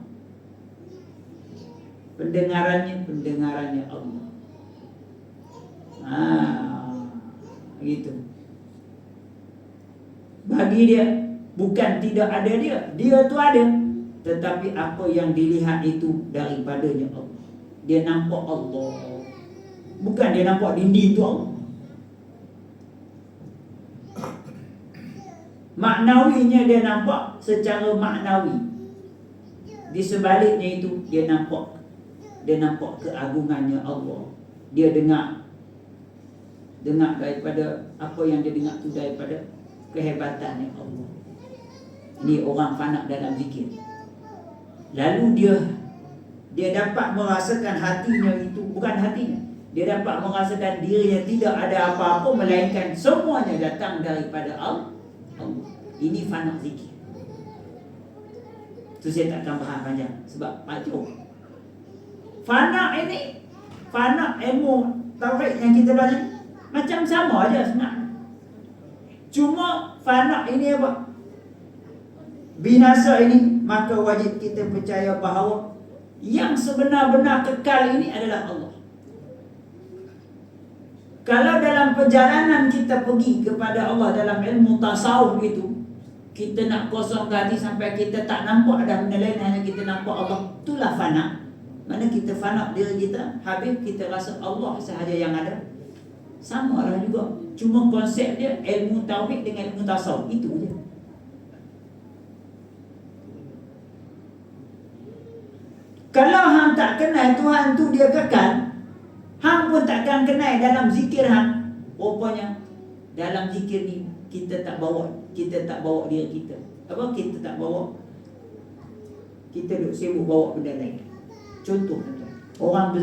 pendengarannya Allah. Begitu. Bagi dia bukan tidak ada dia tu ada, tetapi apa yang dilihat itu daripadanya Allah. Dia nampak Allah, bukan dia nampak dinding tu Allah. Maknawinya dia nampak secara maknawi. Di sebaliknya itu dia nampak keagungannya Allah. Dia dengar daripada apa yang dia dengar tu daripada kehebatannya Allah. Ini orang fana dalam zikir. Lalu dia dapat merasakan hatinya itu, bukan hatinya, dia dapat merasakan dirinya tidak ada apa-apa melainkan semuanya datang daripada Allah. Ini fana zikir. Tu saya tak akan bahas panjang sebab panjang. Fana ini, fana ilmu tauhid yang kita belajar macam sama aja sebenarnya. Cuma fana ini apa? Binasa ini, maka wajib kita percaya bahawa yang sebenar-benar kekal ini adalah Allah. Kalau dalam perjalanan kita pergi kepada Allah dalam ilmu tasawuf itu, kita nak kosong hati sampai kita tak nampak ada benda lain, hanya kita nampak Allah, itulah fana. Mana kita fana diri kita, habis kita rasa Allah sahaja yang ada. Sama lah juga. Cuma konsep dia ilmu tauhid dengan ilmu tasawuf, itu je. Kalau hang tak kenal Tuhan tu dia kekal, hang pun takkan kenal dalam zikir hang. Rupanya dalam zikir ni kita tak bawa diri kita. Apa kita tak bawa? Kita duk sibuk bawa benda lain. Contoh, orang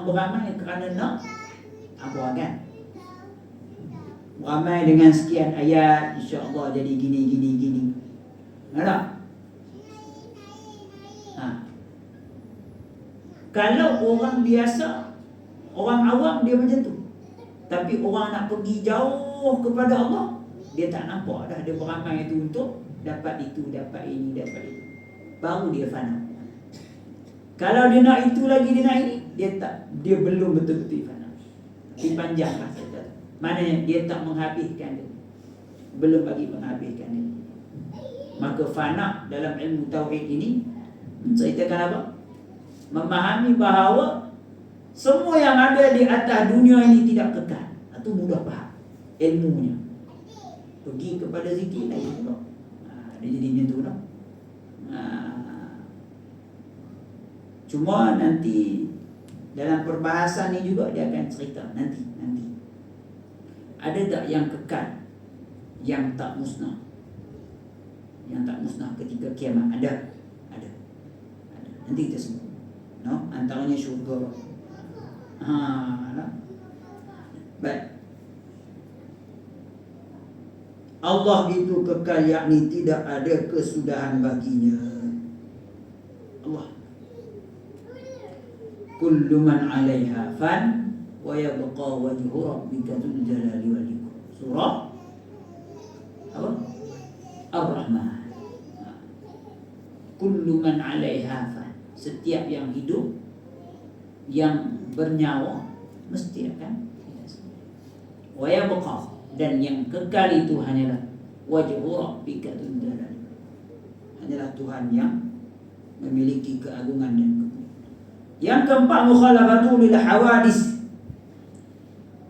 beramal kerana nak apa kan? Ramai dengan sekian ayat, insya-Allah jadi gini. Ada? Kalau orang biasa, orang awam dia macam tu. Tapi orang nak pergi jauh kepada Allah, dia tak nampak dah dia beramal itu untuk dapat itu, dapat ini, dapat itu. Baru dia fana. Kalau dia nak itu lagi, dia nak ini, dia belum betul-betul fana. Dipanjanglah saja. Maknanya dia tak menghabiskan dia. Belum bagi menghabiskan dia. Maka fana dalam ilmu tauhid ini menceritakan apa? Memahami bahawa semua yang ada di atas dunia ini tidak kekal. Itu mudah faham ilmunya. Pergi kepada zikir lain pula. Dia jadi macam tu lah. Cuma nanti dalam perbahasan ni juga dia akan cerita nanti. Ada tak yang kekal, yang tak musnah? Yang tak musnah ketika kiamat? Ada. Nanti kita sebut. No, antaranya syurga. Baik. Allah itu kekal, yakni tidak ada kesudahan baginya. Allah. Kullu man 'alaiha fan wa yabqa wajhu rabbika dzul jalali wal ikram. Surah apa? Ar-Rahman. Kullu man 'alaiha fan. Setiap yang hidup, yang bernyawa, mesti akan binasa. Wa yabqa, dan yang kekal itu hanyalah wajhu rabbika dzul jalali. Hanyalah Tuhan yang memiliki keagungan dan kemuliaan. Yang keempat, mukhalafatu lil hawadis.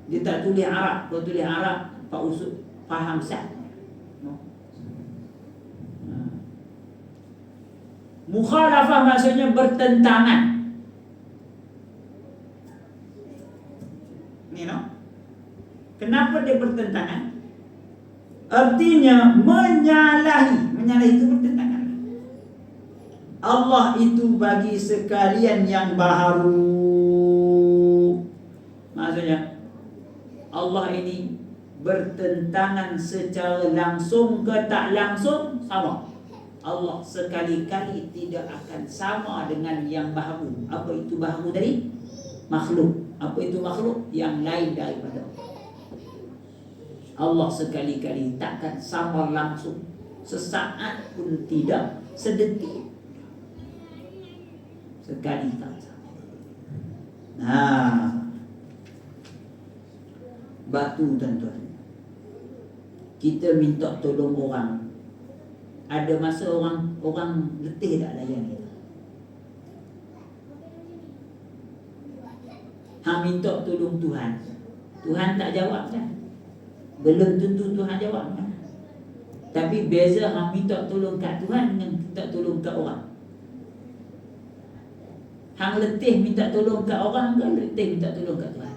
Dia tak tulis Arab. Kalau tulis Arab, Pak Usut faham sah. Mukhalafah maksudnya bertentangan. Ni no? Kenapa dia bertentangan? Artinya menyalahi itu bertentangan. Allah itu bagi sekalian yang baharu. Maksudnya Allah ini bertentangan secara langsung ke tak langsung sama. Allah sekali-kali tidak akan sama dengan yang baharu. Apa itu baharu dari? Makhluk. Apa itu makhluk? Yang lain daripada Allah. Allah sekali-kali takkan sama langsung. Sesaat pun tidak. Sedetik. Sekali tak sama. Batu tuan-tuan, kita minta tolong orang. Ada masa orang letih tak layan kita. Hang minta tolong Tuhan, Tuhan tak jawab kan? Belum tentu Tuhan jawab kan? Tapi beza hang minta tolong kat Tuhan dengan minta tolong kat orang. Hang letih minta tolong kat orang ke letih minta tolong kat Tuhan?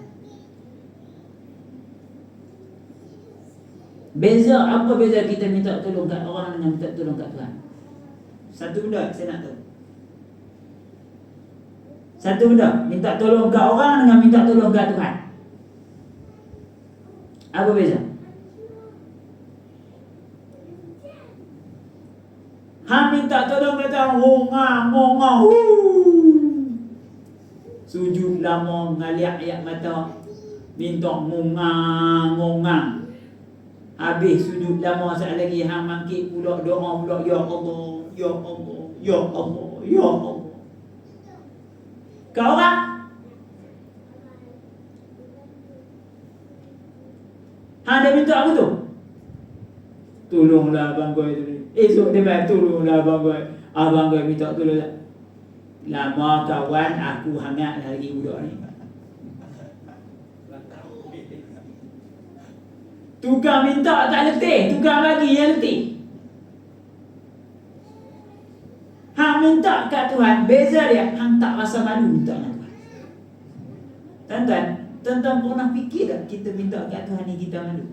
Beza, apa beza kita minta tolong kat orang dengan minta tolong kat Tuhan? Satu benda saya nak tahu. Satu benda, minta tolong kat orang dengan minta tolong kat Tuhan. Apa beza? Hang minta tolong kata ngong-ngong. Sujud lama ngaliak ayat mata, minta ngongang. Habis sujud lama sekali lagi, hang mangkit pula doa pula, ya Allah, ya Allah, ya Allah, ya Allah. Kau orang hang dia minta apa tu? Tolonglah abang goi tu. Esok dia main tolonglah abang goi. Abang goi minta tolong. Lama kawan aku hangat lagi budak ni. Tukang minta tak letih, tukang bagi yang letih. Hang minta kat Tuhan, beza dia, hang tak rasa malu minta kat Tuhan. Tuan-tuan pernah fikir tak kita minta kat Tuhan ni kita malu?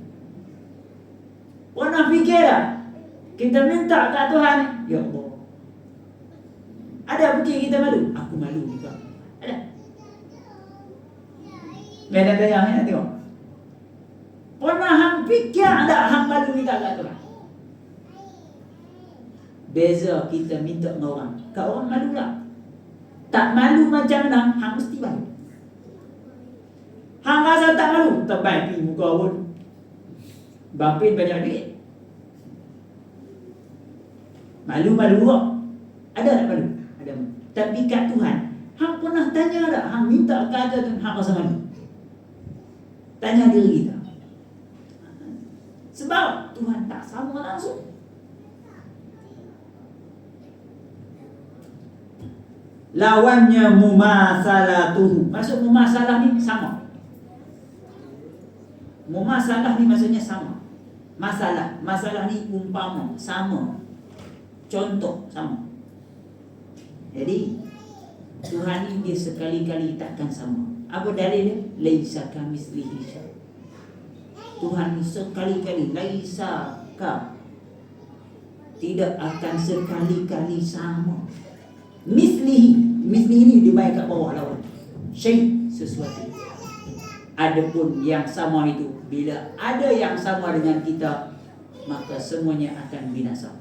Pernah fikir tak kita minta kat Tuhan, ya Allah, ada fikir kita malu? Aku malu juga. Ada? Mereka tanya, nak tengok. Pernah hang fikir tak hang malu minta kat Tuhan? Beza kita minta dengan orang. Kat orang malu tak? Tak malu macam mana, hang mesti malu. Hang rasa tak malu, terbaik pergi muka pun. Bang Pin banyak duit. Malu-malu kok. Ada tak malu? Ada. Tapi kat Tuhan, hang pernah tanya tak? Hang minta kata Tuhan, hang rasa malu? Tanya diri kita. Sebab Tuhan tak sama langsung. Lawannya mumasalatuhu. Maksud mumasalah ni sama. Mumasalah ni maksudnya sama. Masalah ni umpama, sama. Contoh, sama. Jadi Tuhan ni dia sekali-kali takkan sama. Apa dalil dia? Laisa kamitslihi syai'. Tuhan ni sekali-kali laisa ka, tidak akan sekali-kali sama. Mislihi ni dibaik kat bawah lawan. Syai' sesuatu. Adapun yang sama itu, bila ada yang sama dengan kita, maka semuanya akan binasa.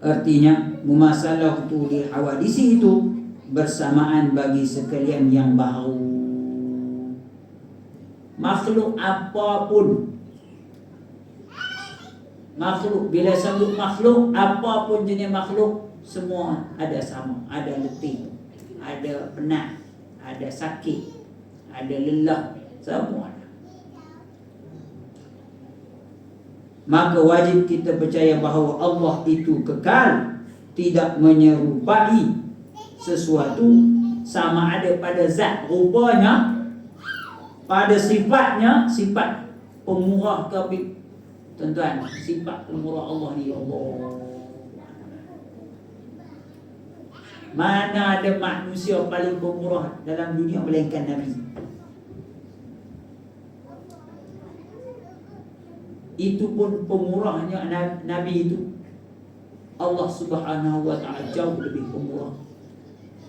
Artinya mumasalahatu lil hawadisi itu bersamaan bagi sekalian yang baru. Makhluk apapun, makhluk, bila sebut makhluk, apapun jenis makhluk, semua ada sama. Ada letih, ada penat, ada sakit, ada lelah, semua ada. Maka wajib kita percaya bahawa Allah itu kekal, tidak menyerupai sesuatu, sama ada pada zat rupanya, pada sifatnya, sifat pemurah ke. Tuan-tuan, sifat pemurah Allah ni, Allah, mana ada manusia paling pemurah dalam dunia melainkan Nabi. Itu pun pemurahnya Nabi itu, Allah Subhanahu wa ta'ala jauh lebih pemurah.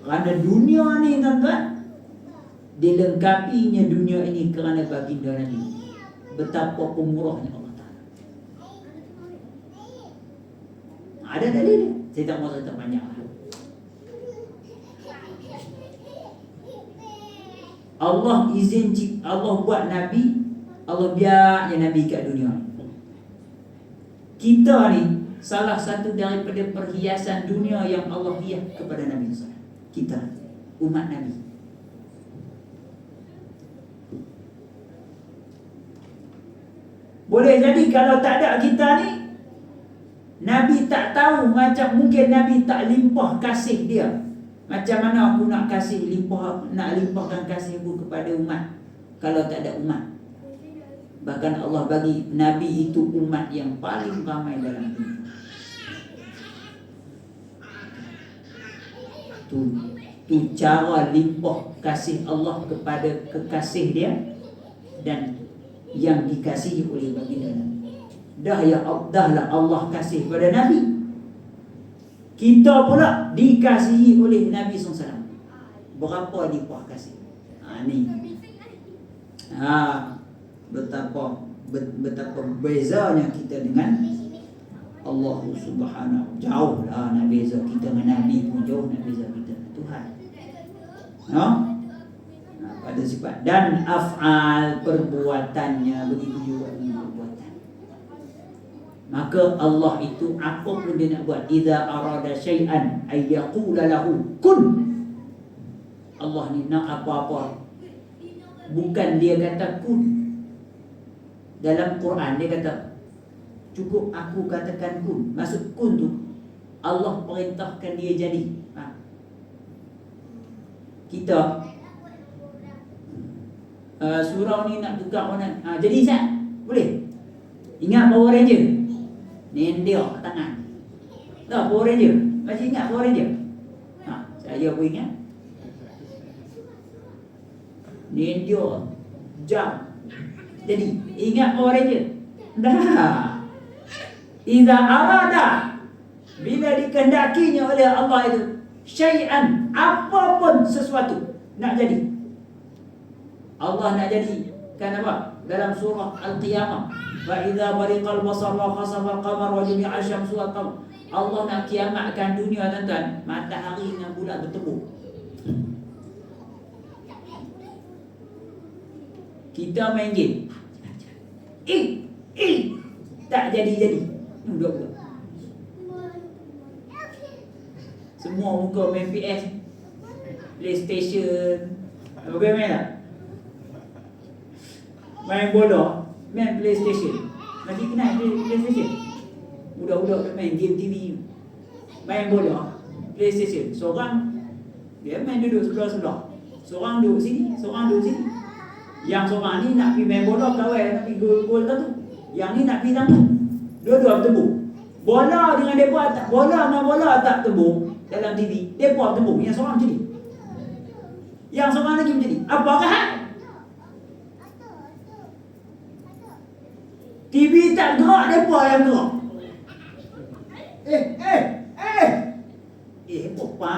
Kerana dunia ni, tuan-tuan, dilengkapinya dunia ini kerana baginda Nabi. Betapa pemurahnya Allah Ta'ala. Ada dalil dia. Saya tak mahu cerita banyak. Allah izin, Allah buat Nabi, Allah biar yang Nabi kat dunia. Kita ni salah satu daripada perhiasan dunia yang Allah hias kepada Nabi SAW. Kita, umat Nabi. Boleh jadi kalau tak ada kita ni, Nabi tak tahu, macam mungkin Nabi tak limpah kasih dia. Macam mana aku nak limpahkan kasih aku kepada umat kalau tak ada umat. Bahkan Allah bagi Nabi itu umat yang paling ramai dalam dunia. Tu cara limpah kasih Allah kepada kekasih dia dan yang dikasihi oleh baginda Nabi. Dahlah Allah kasih pada Nabi, kita pula dikasihi oleh Nabi SAW. Berapa limpah kasih? Ni. Betapa bezanya kita dengan Allah Subhanahu. Jauh lah nak beza kita dengan Nabi pun, jauh nak beza kita dengan Tuhan. Pada sifat dan af'al, perbuatannya, begitu juga dengan perbuatan. Maka Allah itu apa pun dia nak buat, idza arada syai'an ay yaqula lahu kun. Allah ni nak apa-apa, bukan dia kata kun. Dalam Quran dia kata cukup aku katakan kun. Maksud kun tu Allah perintahkan dia jadi. Kita surau ni nak tukar warna, jadi Ustaz, boleh? Ingat Power Ranger? Nendiok kat tangan. Tak, Power Ranger. Masih ingat Power Ranger? Saya pun ingat. Nendiok jam. Jadi, ingat Power Ranger? Dah. Iza arada, bila dikehendakinya oleh Allah itu syai'an, apapun sesuatu nak jadi. Allah nak jadikan apa? Dalam surah Al-Qiyamah, fa idza bariqal basar wa khasafa al-qamar wa jumi'a asy-syamsu wal qamar. Allah nak kiamatkan dunia, tuan-tuan. Matahari dengan bulan bertemu. Kita main game. Tak jadi-jadi. Budak-budak semua muka main PS, PlayStation. Apa kau main tak? Main bola, main PlayStation. Lagi kenal PlayStation. Budak-budak main game TV, main bola, PlayStation. Seorang dia main duduk sebelah-sebelah. Seorang duduk sini, seorang duduk sini. Yang seorang ni nak pergi main bola, kawan nak pergi gol tu. Yang ni nak pergi tangkap. Dua-dua bertembung. Bola dengan depa tak, bola dengan bola tak tembung dalam TV. Depa tembung. Yang seorang macam ni, yang seorang lagi macam ni. Apakah TV tak gerak, depa yang gerak. Apa?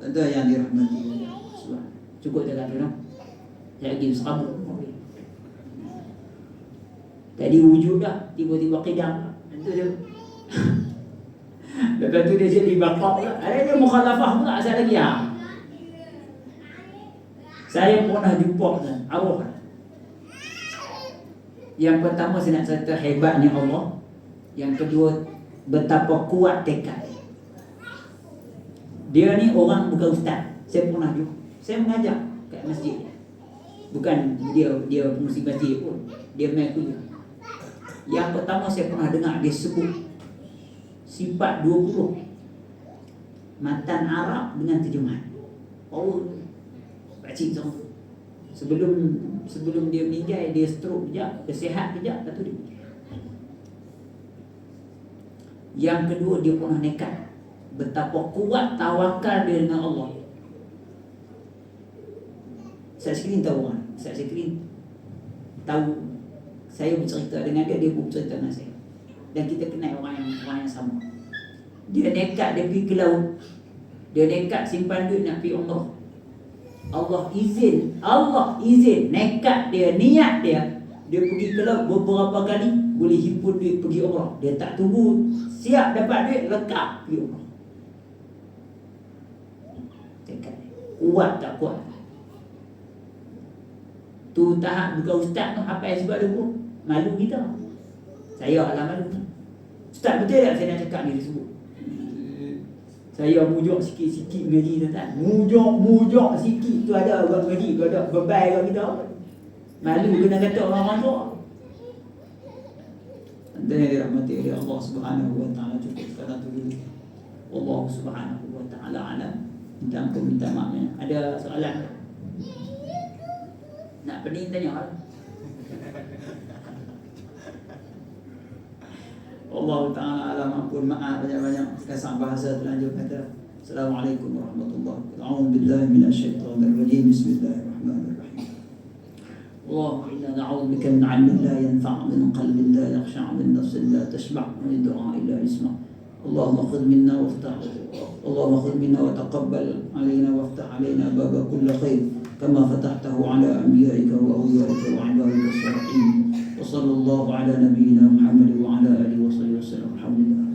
Ada yang dirahmati Allah. Cukup dah kata, saya lagi serabut. Tadi wujud dah, tiba-tiba qidam. Itu dia. Lepas tu dia jadi bapak pula. Ada dia mukhalafah pula saya lagi. Saya pernah jumpa arwah. Yang pertama saya nak cerita hebatnya Allah. Yang kedua, betapa kuat tekad. Dia ni orang bukan ustaz. Saya pernah jumpa. Saya mengajar kat masjid. Bukan dia fungsi masjid pun. Dia main kuliah. Yang pertama saya pernah dengar dia sebut sifat 20 matan Arab dengan terjemahan. Pakcik tu. Sebelum dia meninggal, dia stroke kejap, dia sihat kejap, lepas tu dia meninggal. Yang kedua, dia pernah nekat. Betapa kuat tawakal dia dengan Allah. Saya sekali tahu kan. Saya sekali tahu. Saya bercerita dengan dia, dia pun bercerita dengan saya. Dan kita kenal orang yang sama. Dia nekat, dia pergi ke laut. Dia nekat simpan duit nak pergi umrah. Allah izin, nekat dia, niat dia. Dia pergi ke laut beberapa kali, boleh himpun duit pergi umrah. Dia tak tunggu siap dapat duit, lekap pergi umrah. Tekad kuat tak kuat? Tu tahap bukan ustaz tu, apa yang sebab dia pun malu kita. Saya alam malu. Ustaz betul tak saya nak cakap ni disebut? Saya mujok sikit-sikit mengaji, tuan-tuan. Mujok sikit tu ada orang mengaji, tu ada bebai kat kita. Malu kena kata orang-orang tu. Dan yang dirahmati oleh Allah Subhanahu wa taala, cukup sekarang tu dulu. Allah Subhanahu wa taala alam. Minta ampun, minta maaf. Ada soalan? Nak pening tanya. Allah Ta'ala alam, ampun, maaf banyak-banyak kasar bahasa terlanjur kata. Assalamualaikum warahmatullahi wabarakatuh. A'udzu billahi minasyaitonir rajim. Bismillahirrahmanirrahim. Allahumma inna na'udzu bika min 'ilmin la yanfa', min qalbin la yakhsha', min nafsin la tashba', min du'a'in la yasma'. Allahumma khudh minna waftah. Allahumma khudh minna wa taqabbal 'alaina waftah 'alaina baba kulli khair kama fatahtahu 'ala anbiya'ika wa awliyaika wa 'ibadika as-salihin. وصلى الله على نبينا محمد وعلى آله وصحبه وسلم. الحمد لله.